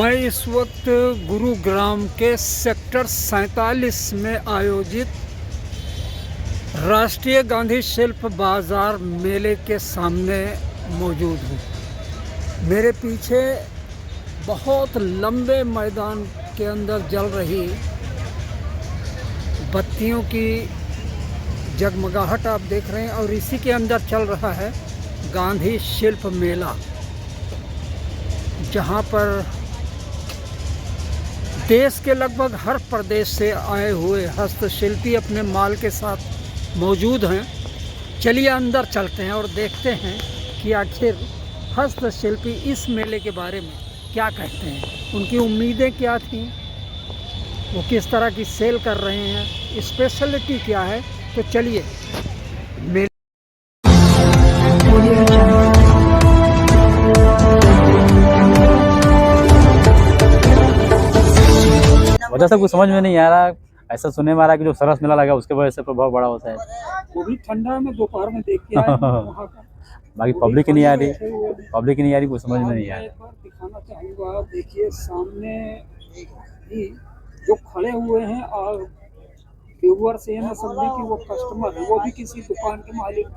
मैं इस वक्त गुरुग्राम के सेक्टर 47 में आयोजित राष्ट्रीय गांधी शिल्प बाज़ार मेले के सामने मौजूद हूँ। मेरे पीछे बहुत लंबे मैदान के अंदर जल रही बत्तियों की जगमगाहट आप देख रहे हैं और इसी के अंदर चल रहा है गांधी शिल्प मेला, जहाँ पर देश के लगभग हर प्रदेश से आए हुए हस्तशिल्पी अपने माल के साथ मौजूद हैं। चलिए अंदर चलते हैं और देखते हैं कि आखिर हस्तशिल्पी इस मेले के बारे में क्या कहते हैं, उनकी उम्मीदें क्या थीं, वो किस तरह की सेल कर रहे हैं, स्पेशलिटी क्या है। तो चलिए मेले वजह से कुछ समझ में नहीं आ रहा। ऐसा सुनने में आ रहा है कि जो सरस मेला लगा उसके वजह से प्रभाव बड़ा होता है। वो भी ठंडा में दोपहर में देख के आए वहाँ का। बाकी पब्लिक ही नहीं आ रही, कुछ समझ में नहीं आ रहा। एक बार दिखाना चाहूँगा, देखिए सामने ही जो खड़े हुए हैं और व्यूअर से ये न समझे कि वो कस्टमर है, वो भी किसी दुकान के मालिक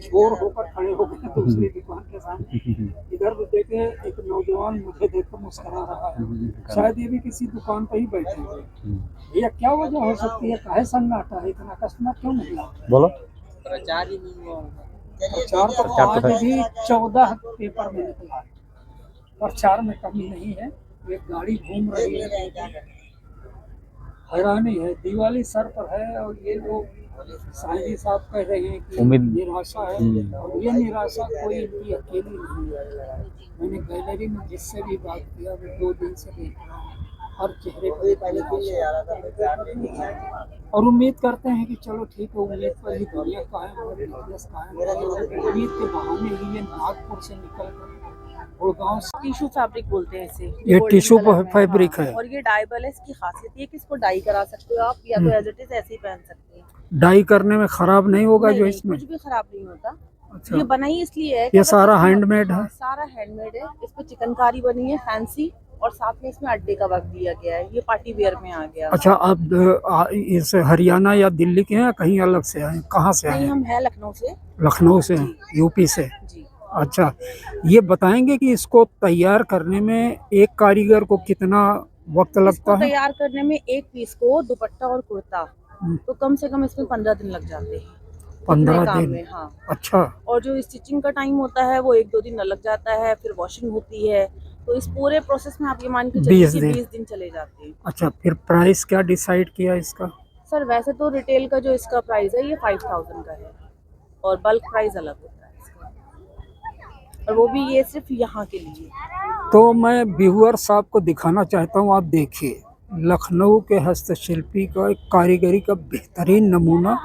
चोर होकर खड़े हो गए दूसरी दुकान के सामने। इधर भी देखे एक नौजवान मुझे देखकर मुस्कुरा रहा है, शायद ये भी किसी दुकान पर ही बैठे हुए। भैया क्या वजह हो सकती है, काहे सन्नाटा है, इतना कस्टमर क्यों नहीं आ? बोलो। प्रचार तो आज भी 14 पेपर में निकला है, प्रचार में कमी नहीं है। एक गाड़ी घूम रही है, हैरानी है। दिवाली सर पर है और ये लोग साहिदी साहब कह रहे हैं कि निराशा है, और ये निराशा कोई इनकी अकेली नहीं है। मैंने गैलरी में जिससे भी बात किया वो 2 दिन से देख रहा हूँ, हर चेहरे पर और उम्मीद करते हैं कि चलो ठीक है, उम्मीद पर ही दुनिया कायम है, बिजनेस कायम है। उम्मीद के बहाने ही ये नागपुर से निकल कर गुड़गांव से टिश्यू फैब्रिक बोलते हैं इसे। ये टिश्यू फैब्रिक है और ये डाइबल है। इसकी खासियत ये कि इसको डाई करा सकते हो आप, या तो एज इट इज ऐसे ही पहन सकते हैं। डाई करने में खराब नहीं होगा? जो इसमें कुछ भी खराब नहीं होता। अच्छा। ये बनाई इसलिए है, ये सारा हैंडमेड है? सारा हैंडमेड है। इस पे चिकनकारी बनी है फैंसी, और साथ में इसमें अड्डे का वर्क दिया गया है। ये पार्टी वेयर में आ गया। अच्छा, आप इस हरियाणा या दिल्ली के हैं, कहीं अलग से आए, कहाँ से आए? हम हैं लखनऊ से। लखनऊ से, यूपी से जी। अच्छा, ये बताएंगे कि इसको तैयार करने में एक कारीगर को कितना वक्त लगता है? तैयार करने में एक पीस को दुपट्टा और कुर्ता तो कम से कम इसमें 15 दिन लग जाते हैं। 15 दिन? हाँ। अच्छा। और जो स्टिचिंग का टाइम होता है वो 1-2 दिन लग जाता है, फिर वॉशिंग होती है, तो इस पूरे प्रोसेस में आप ये मान के चलिए 20 दिन चले जाते हैं। अच्छा, फिर प्राइस क्या डिसाइड किया इसका? सर वैसे तो रिटेल का जो इसका प्राइस है ये 5000 का है, और बल्क प्राइस अलग होता है इसका, और वो भी ये सिर्फ यहाँ के लिए। तो मैं व्यूअर साहब को दिखाना चाहता हूँ, आप देखिए लखनऊ के हस्तशिल्पी का एक कारीगरी का बेहतरीन नमूना।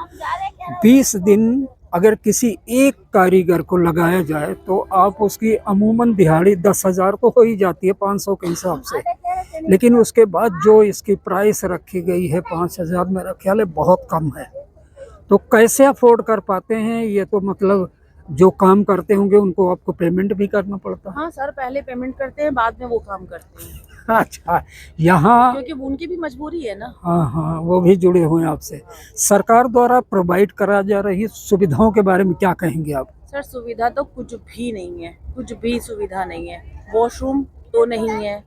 20 दिन अगर किसी एक कारीगर को लगाया जाए तो आप उसकी अमूमन दिहाड़ी 10,000 तो हो ही जाती है 500 के हिसाब से, लेकिन उसके बाद जो इसकी प्राइस रखी गई है 5,000, मेरा ख्याल है बहुत कम है। तो कैसे अफोर्ड कर पाते हैं? ये तो मतलब जो काम करते होंगे उनको आपको पेमेंट भी करना पड़ता है? हाँ सर, पहले पेमेंट करते हैं, बाद में वो काम करते हैं। अच्छा, यहाँ क्योंकि उनकी भी मजबूरी है ना। हाँ, वो भी जुड़े हुए हैं आपसे। सरकार द्वारा प्रोवाइड करा जा रही सुविधाओं के बारे में क्या कहेंगे आप? सर सुविधा तो कुछ भी नहीं है, कुछ भी सुविधा नहीं है। वॉशरूम तो नहीं है,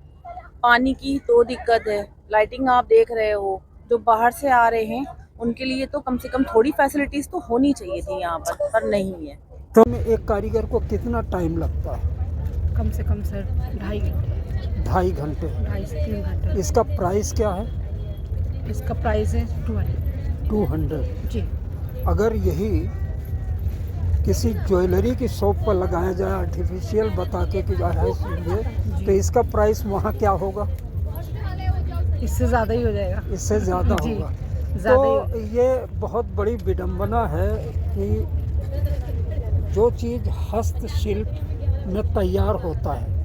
पानी की तो दिक्कत है, लाइटिंग आप देख रहे हो, जो बाहर से आ रहे हैं उनके लिए तो कम से कम थोड़ी फैसिलिटीज तो होनी चाहिए थी यहाँ पर नहीं है। तो एक कारीगर को कितना टाइम लगता है? कम से कम सर 2.5 घंटे। 2.5 घंटे? 2.5 से 3 घंटे। इसका प्राइस क्या है? इसका प्राइस है 200 जी। अगर यही किसी ज्वेलरी की शॉप पर लगाया जाए आर्टिफिशियल बता के कि है, तो इसका प्राइस वहाँ क्या होगा? इससे ज़्यादा ही हो जाएगा। इससे ज़्यादा होगा। तो ये बहुत बड़ी विडंबना है कि जो चीज़ हस्तशिल्प में तैयार होता है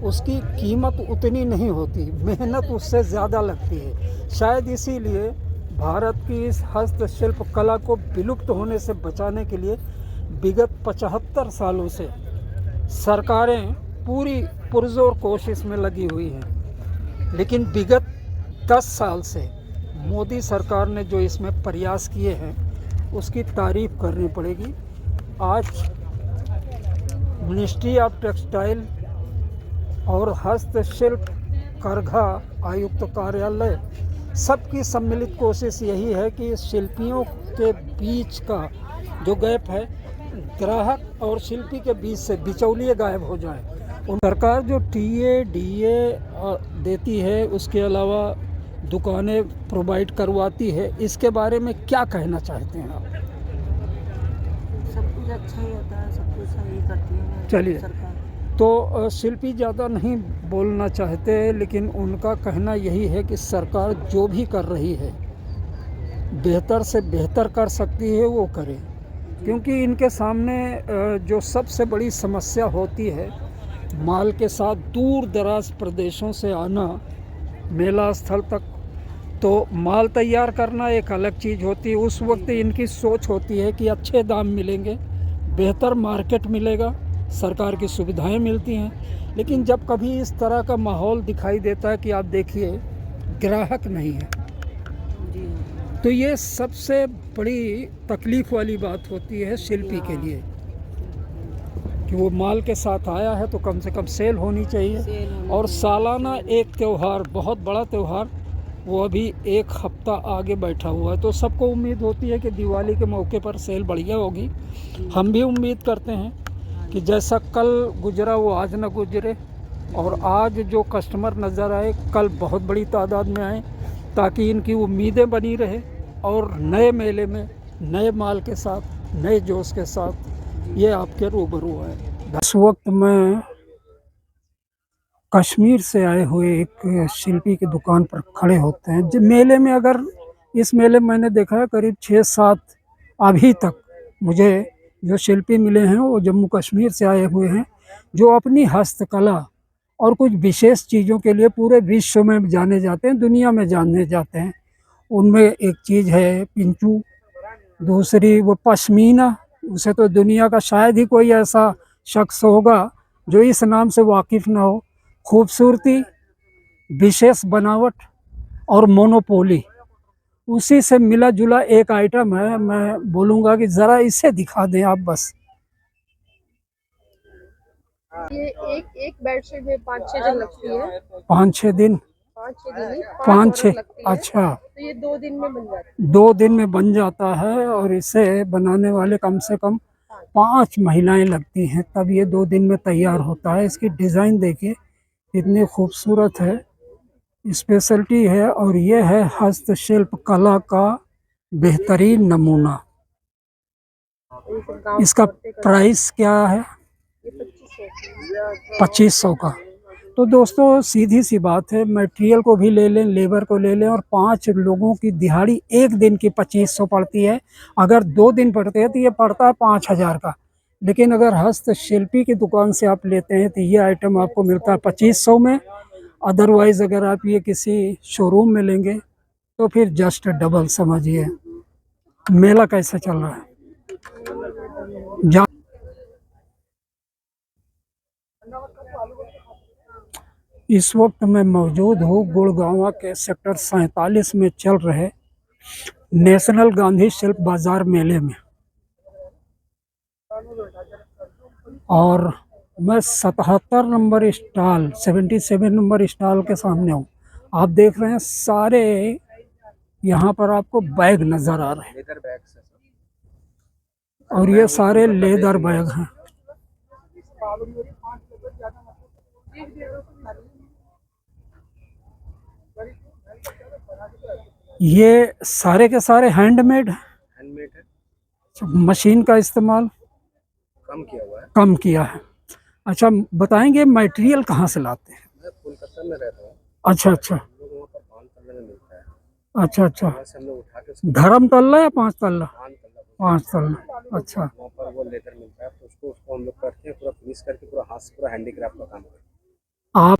उसकी कीमत उतनी नहीं होती, मेहनत उससे ज़्यादा लगती है। शायद इसीलिए भारत की इस हस्तशिल्प कला को विलुप्त होने से बचाने के लिए विगत 75 सालों से सरकारें पूरी पुरजोर कोशिश में लगी हुई हैं। लेकिन विगत 10 साल से मोदी सरकार ने जो इसमें प्रयास किए हैं उसकी तारीफ करनी पड़ेगी। आज मिनिस्ट्री ऑफ टेक्सटाइल और हस्तशिल्प करघा आयुक्त कार्यालय सबकी सम्मिलित कोशिश यही है कि शिल्पियों के बीच का जो गैप है, ग्राहक और शिल्पी के बीच से बिचौलिए गायब हो जाए। और सरकार जो टीए डीए देती है, उसके अलावा दुकानें प्रोवाइड करवाती है, इसके बारे में क्या कहना चाहते हैं आप? सब कुछ अच्छा ही होता है, सब कुछ सही करती है चलिए। सरकार। तो शिल्पी ज़्यादा नहीं बोलना चाहते, लेकिन उनका कहना यही है कि सरकार जो भी कर रही है बेहतर से बेहतर कर सकती है वो करे, क्योंकि इनके सामने जो सबसे बड़ी समस्या होती है माल के साथ दूर दराज प्रदेशों से आना मेला स्थल तक, तो माल तैयार करना एक अलग चीज़ होती है। उस वक्त इनकी सोच होती है कि अच्छे दाम मिलेंगे, बेहतर मार्केट मिलेगा, सरकार की सुविधाएं मिलती हैं। लेकिन जब कभी इस तरह का माहौल दिखाई देता है कि आप देखिए ग्राहक नहीं है, तो ये सबसे बड़ी तकलीफ़ वाली बात होती है शिल्पी के लिए कि वो माल के साथ आया है तो कम से कम सेल होनी चाहिए। और सालाना एक त्यौहार, बहुत बड़ा त्यौहार, वो अभी एक हफ्ता आगे बैठा हुआ है, तो सबको उम्मीद होती है कि दिवाली के मौके पर सेल बढ़िया होगी। हम भी उम्मीद करते हैं कि जैसा कल गुजरा वो आज न गुजरे, और आज जो कस्टमर नज़र आए कल बहुत बड़ी तादाद में आए, ताकि इनकी उम्मीदें बनी रहे और नए मेले में नए माल के साथ, नए जोश के साथ ये आपके रूबरू है। इस वक्त मैं कश्मीर से आए हुए एक शिल्पी की दुकान पर खड़े होते हैं। जब मेले में, अगर इस मेले में मैंने देखा है करीब 6-7 अभी तक मुझे जो शिल्पी मिले हैं वो जम्मू कश्मीर से आए हुए हैं, जो अपनी हस्तकला और कुछ विशेष चीज़ों के लिए पूरे विश्व में जाने जाते हैं, दुनिया में जाने जाते हैं। उनमें एक चीज़ है पिंचू, दूसरी वो पश्मीना, उसे तो दुनिया का शायद ही कोई ऐसा शख्स होगा जो इस नाम से वाकिफ़ ना हो। खूबसूरती, विशेष बनावट और मोनोपोली, उसी से मिला जुला एक आइटम है। मैं बोलूँगा कि ज़रा इसे दिखा दें आप बस। ये एक बेडशीट में 5-6 दिन लगती है। 5-6 दिन? 5-6 दिन नहीं, 5-6, लगती है। अच्छा। तो ये 2 दिन में बन जाती है। 2 दिन में बन जाता है, और इसे बनाने वाले कम से कम 5 महिलाएं लगती हैं, तब ये 2 दिन में तैयार होता है। इसकी डिज़ाइन देखिए कितनी खूबसूरत है, स्पेशलिटी है, और ये है हस्तशिल्प कला का बेहतरीन नमूना। इसका प्राइस क्या है? 2500 का। तो दोस्तों सीधी सी बात है, मटेरियल को भी ले लें, लेबर को ले लें, और 5 लोगों की दिहाड़ी एक दिन की 2500 पड़ती है। अगर 2 दिन पड़ते हैं तो ये पड़ता है 5000 का। लेकिन अगर हस्तशिल्पी की दुकान से आप लेते हैं तो ये आइटम आपको मिलता है 2500 में। अदरवाइज़ अगर आप ये किसी शोरूम में लेंगे तो फिर जस्ट डबल समझिए। मेला कैसा चल रहा है? इस वक्त मैं मौजूद हूँ गुड़गांव के सेक्टर 47 में चल रहे नेशनल गांधी शिल्प बाज़ार मेले में, और मैं 77 नंबर स्टॉल, 77 नंबर स्टॉल के सामने हूँ। आप देख रहे हैं सारे यहाँ पर आपको बैग नज़र आ रहे हैं, और ये सारे लेदर बैग हैं। ये सारे के सारे हैंडमेड है, मशीन का इस्तेमाल कम किया है। अच्छा, बताएंगे मटेरियल कहाँ से लाते हैं? मैं कोलकाता में रहता हूँ। अच्छा अच्छा, हम लोग वहाँ पर 5 तल्ले में मिलता है। अच्छा अच्छा, वहाँ से हम लोग उठा के उसको धर्म तल्ला या 5 तल्ला? 5 तल्ला 5 तल्ला, अच्छा। वहाँ पर वो लेदर मिलता है, तो उसको हम लोग करते हैं, पूरा फिनिश करके पूरा हाथ से पूरा हैंडीक्राफ्ट का काम करते हैं। आप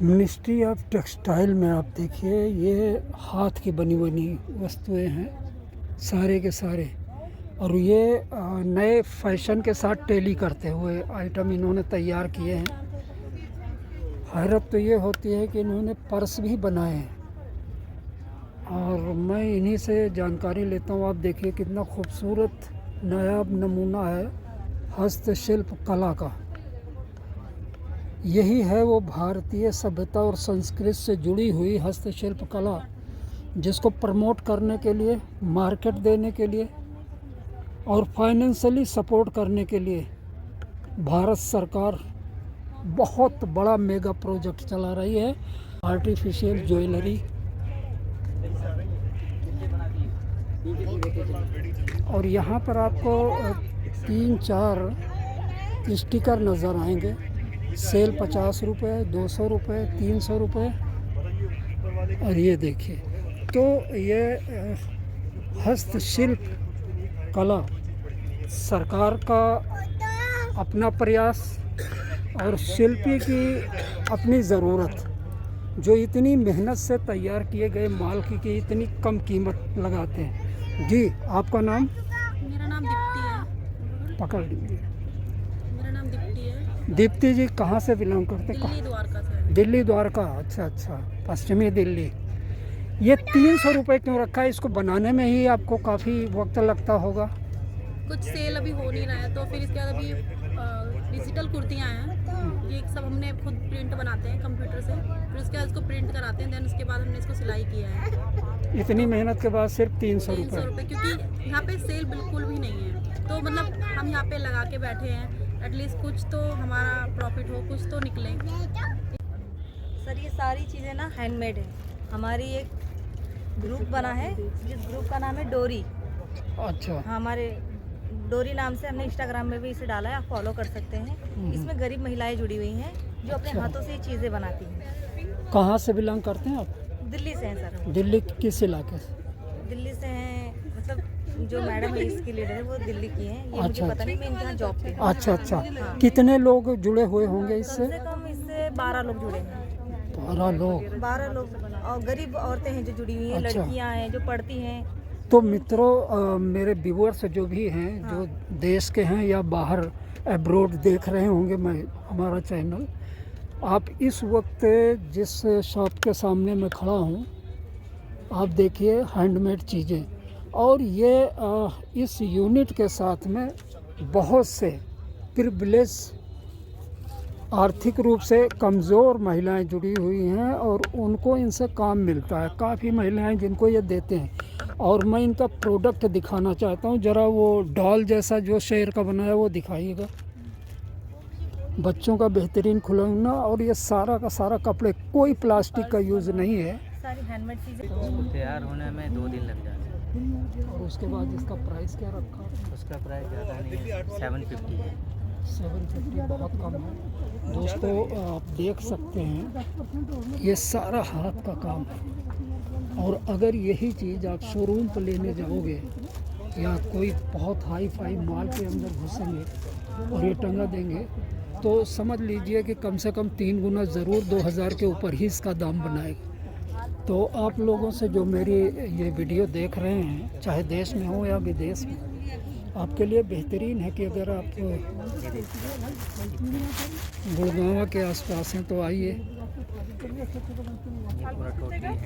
मिनिस्ट्री ऑफ टेक्सटाइल में आप देखिए, ये हाथ की बनी बनी वस्तुएं हैं सारे के सारे, और ये नए फैशन के साथ टेली करते हुए आइटम इन्होंने तैयार किए हैं। हैरत तो ये होती है कि इन्होंने पर्स भी बनाए हैं, और मैं इन्हीं से जानकारी लेता हूँ। आप देखिए कितना खूबसूरत नायाब नमूना है हस्तशिल्प कला का। यही है वो भारतीय सभ्यता और संस्कृति से जुड़ी हुई हस्तशिल्प कला, जिसको प्रमोट करने के लिए, मार्केट देने के लिए और फाइनेंशियली सपोर्ट करने के लिए भारत सरकार बहुत बड़ा मेगा प्रोजेक्ट चला रही है। आर्टिफिशियल ज्वेलरी, और यहाँ पर आपको 3-4 स्टिकर नज़र आएंगे। सेल 50 रुपये, 200 रुपये, 300 रुपये। और ये देखिए, तो ये हस्तशिल्प कला सरकार का अपना प्रयास और शिल्पी की अपनी ज़रूरत, जो इतनी मेहनत से तैयार किए गए माल की इतनी कम कीमत लगाते हैं। जी, आपका नाम? मेरा नाम दीप्ति है। पकड़ लीजिए। मेरा नाम दीप्ति है। दीप्ति जी कहाँ से बिलोंग करते हैं? दिल्ली द्वारका से। दिल्ली द्वारका, अच्छा अच्छा, पश्चिमी दिल्ली। ये 300 रुपये क्यों रखा है? इसको बनाने में ही आपको काफ़ी वक्त लगता होगा। कुछ सेल अभी हो नहीं रहा है, तो फिर इसके बाद अभी डिजिटल कुर्तियाँ हैं। ये सब हमने खुद प्रिंट बनाते हैं कंप्यूटर से, फिर उसके बाद इसको प्रिंट कराते हैं, देन उसके बाद हमने इसको सिलाई किया है। इतनी मेहनत के बाद सिर्फ 300 300 रुपये, क्योंकि यहाँ पे सेल बिल्कुल भी नहीं है। तो मतलब हम यहाँ पे लगा के बैठे हैं, एटलीस्ट कुछ तो हमारा प्रॉफिट हो, कुछ तो निकले। सर ये सारी चीज़ें ना हैंडमेड है। हमारी एक ग्रुप बना है, जिस ग्रुप का नाम है डोरी। अच्छा, हमारे डोरी नाम से हमने इंस्टाग्राम में भी इसे डाला है, आप फॉलो कर सकते हैं। इसमें गरीब महिलाएं जुड़ी हुई हैं जो अपने अच्छा। हाथों से ये चीज़ें बनाती हैं। कहाँ से बिलोंग करते हैं आप? दिल्ली से हैं सर। दिल्ली किस इलाके से? दिल्ली से हैं, मतलब जो मैडम है इसकी लीडर है वो दिल्ली की हैं। ये मुझे अच्छा, पता नहीं, मैं इनके यहाँ जॉब पे हूँ। अच्छा अच्छा, कितने लोग जुड़े हुए होंगे कम इससे? से कम इससे 12 लोग जुड़े हैं। 12 लोग। 12 लोग, और गरीब औरतें हैं जो जुड़ी हुई हैं, अच्छा। लड़कियां हैं जो पढ़ती हैं। तो मित्रों, मेरे व्यूअर्स जो भी हैं, जो देश के हैं या बाहर अब्रोड देख रहे होंगे मैं हमारा चैनल, आप इस वक्त जिस शॉप के सामने मैं खड़ा हूँ, आप देखिए हैंडमेड चीज़ें। और ये इस यूनिट के साथ में बहुत से प्रिविलेज, आर्थिक रूप से कमज़ोर महिलाएं जुड़ी हुई हैं, और उनको इनसे काम मिलता है। काफ़ी महिलाएं जिनको ये देते हैं, और मैं इनका प्रोडक्ट दिखाना चाहता हूँ। ज़रा वो डॉल जैसा जो शेर का बनाया वो दिखाइएगा। बच्चों का बेहतरीन खिलौना, और ये सारा का सारा कपड़े, कोई प्लास्टिक का यूज़ नहीं है। सारी हैंडमेड चीज़ें। उसको तैयार होने में 2 दिन लग जाते हैं। और उसके बाद इसका प्राइस क्या रखा? उसका प्राइस ज़्यादा नहीं है, 750 है। 750 बहुत कम है। दोस्तों, आप देख सकते हैं ये सारा हाथ का काम है। और अगर यही चीज़ आप शोरूम पर लेने जाओगे या कोई बहुत हाई फाई माल के अंदर घुसेंगे और ये टंगा देंगे, तो समझ लीजिए कि कम से कम 3 गुना ज़रूर 2000 के ऊपर ही इसका दाम बनाएगा। तो आप लोगों से जो मेरी ये वीडियो देख रहे हैं, चाहे देश में हो या विदेश में, आपके लिए बेहतरीन है कि अगर आप गुड़गांव के आसपास हैं तो आइए। पूरा टोटली हैंड